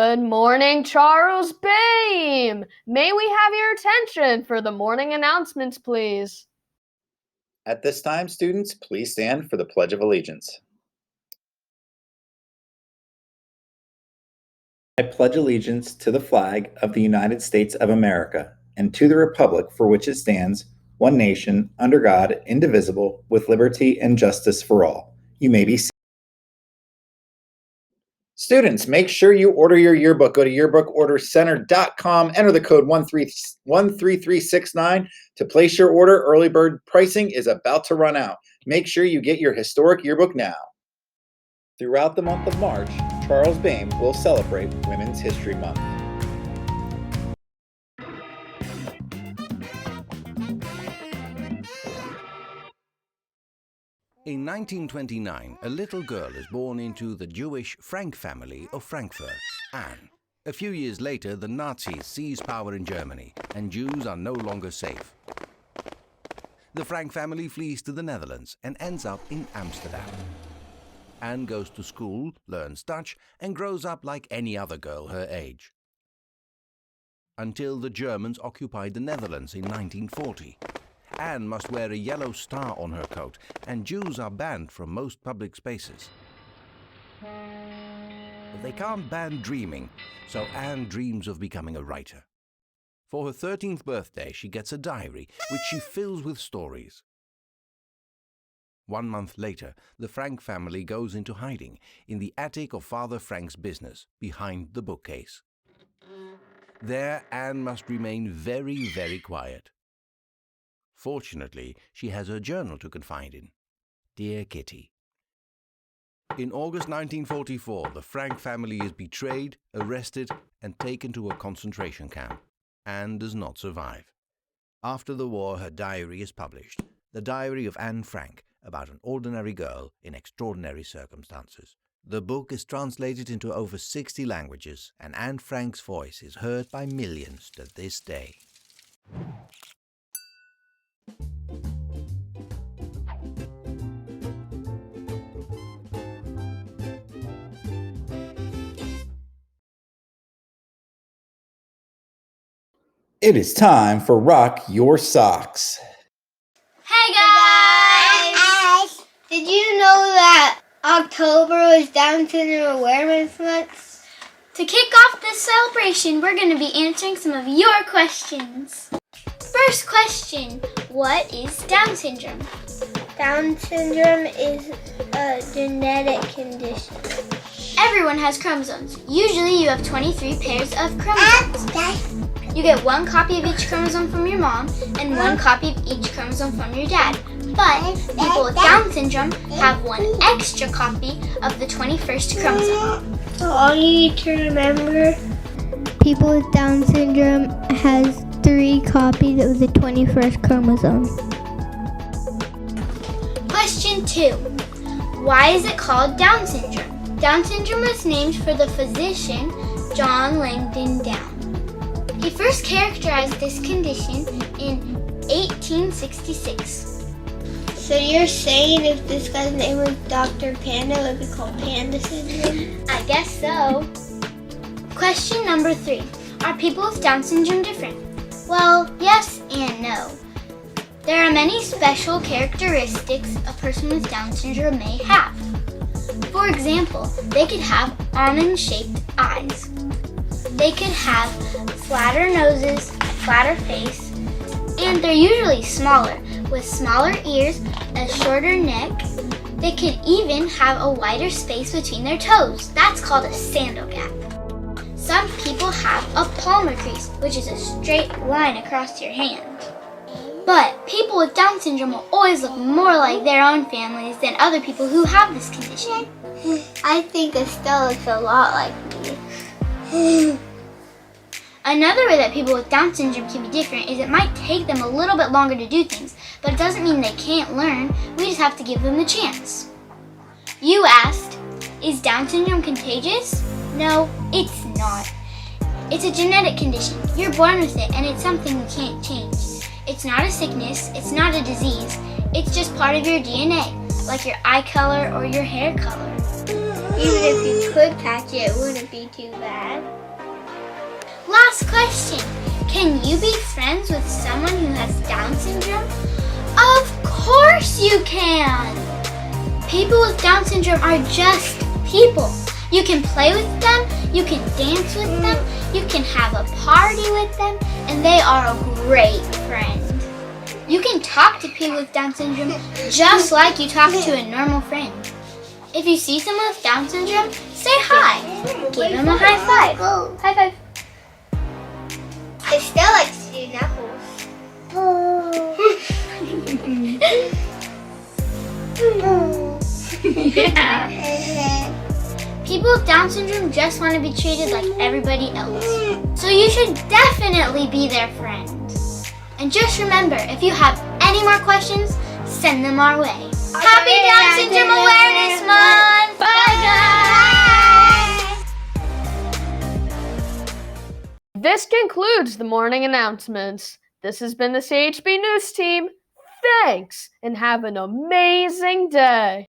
Good morning, Charles Bame. May we have your attention for the morning announcements, please? At this time, students, please stand for the Pledge of Allegiance. I pledge allegiance to the flag of the United States of America and to the republic for which it stands, one nation, under God, indivisible, with liberty and justice for all. You may be seated. Students, make sure you order your yearbook. Go to yearbookordercenter.com, enter the code 13369 to place your order. Early bird pricing is about to run out. Make sure you get your historic yearbook now. Throughout the month of March, Charles Bame will celebrate Women's History Month. In 1929, a little girl is born into the Jewish Frank family of Frankfurt, Anne. A few years later, the Nazis seize power in Germany, and Jews are no longer safe. The Frank family flees to the Netherlands and ends up in Amsterdam. Anne goes to school, learns Dutch, and grows up like any other girl her age. Until the Germans occupied the Netherlands in 1940. Anne must wear a yellow star on her coat, and Jews are banned from most public spaces. But they can't ban dreaming, so Anne dreams of becoming a writer. For her 13th birthday, she gets a diary, which she fills with stories. 1 month later, the Frank family goes into hiding in the attic of Father Frank's business, behind the bookcase. There, Anne must remain very, very quiet. Fortunately, she has her journal to confide in. Dear Kitty. In August 1944, the Frank family is betrayed, arrested, and taken to a concentration camp. Anne does not survive. After the war, her diary is published. The Diary of Anne Frank, about an ordinary girl in extraordinary circumstances. The book is translated into over 60 languages, and Anne Frank's voice is heard by millions to this day. It is time for Rock Your Socks. Hey guys! Did you know that October was Down Syndrome Awareness Month? To kick off this celebration, we're going to be answering some of your questions. First question, what is Down syndrome? Down syndrome is a genetic condition. Everyone has chromosomes. Usually you have 23 pairs of chromosomes. You get 1 copy of each chromosome from your mom and 1 copy of each chromosome from your dad. But people with Down syndrome have 1 extra copy of the 21st chromosome. So all you need to remember, people with Down syndrome has 3 copies of the 21st chromosome. Question 2. Why is it called Down syndrome? Down syndrome was named for the physician John Langdon Down. He first characterized this condition in 1866. So you're saying if this guy's name was Dr. Panda, it would be called Panda syndrome? I guess so. Question number 3. Are people with Down syndrome different? Well, yes and no. There are many special characteristics a person with Down syndrome may have. For example, they could have almond-shaped eyes. They could have flatter noses, flatter face, and they're usually smaller, with smaller ears, a shorter neck. They could even have a wider space between their toes. That's called a sandal gap. Some people have a palmar crease, which is a straight line across your hand. But people with Down syndrome will always look more like their own families than other people who have this condition. I think Estelle looks a lot like me. Another way that people with Down syndrome can be different is it might take them a little bit longer to do things, but it doesn't mean they can't learn. We just have to give them the chance. You asked, is Down syndrome contagious? No, it's not. It's a genetic condition. You're born with it, and it's something you can't change. It's not a sickness, it's not a disease. It's just part of your DNA, like your eye color or your hair color. Even if you could catch it, it wouldn't be too bad. Last question. Can you be friends with someone who has Down syndrome? Of course you can! People with Down syndrome are just people. You can play with them, you can dance with them, you can have a party with them, and they are a great friend. You can talk to people with Down syndrome just like you talk to a normal friend. If you see someone with Down syndrome, say hi. Give them a high five. High five. I still like to do knuckles. Yeah. People with Down syndrome just want to be treated like everybody else. So you should definitely be their friend. And just remember, if you have any more questions, send them our way. Happy Down Syndrome Awareness Month! Bye, guys! This concludes the morning announcements. This has been the CHB News Team. Thanks, and have an amazing day.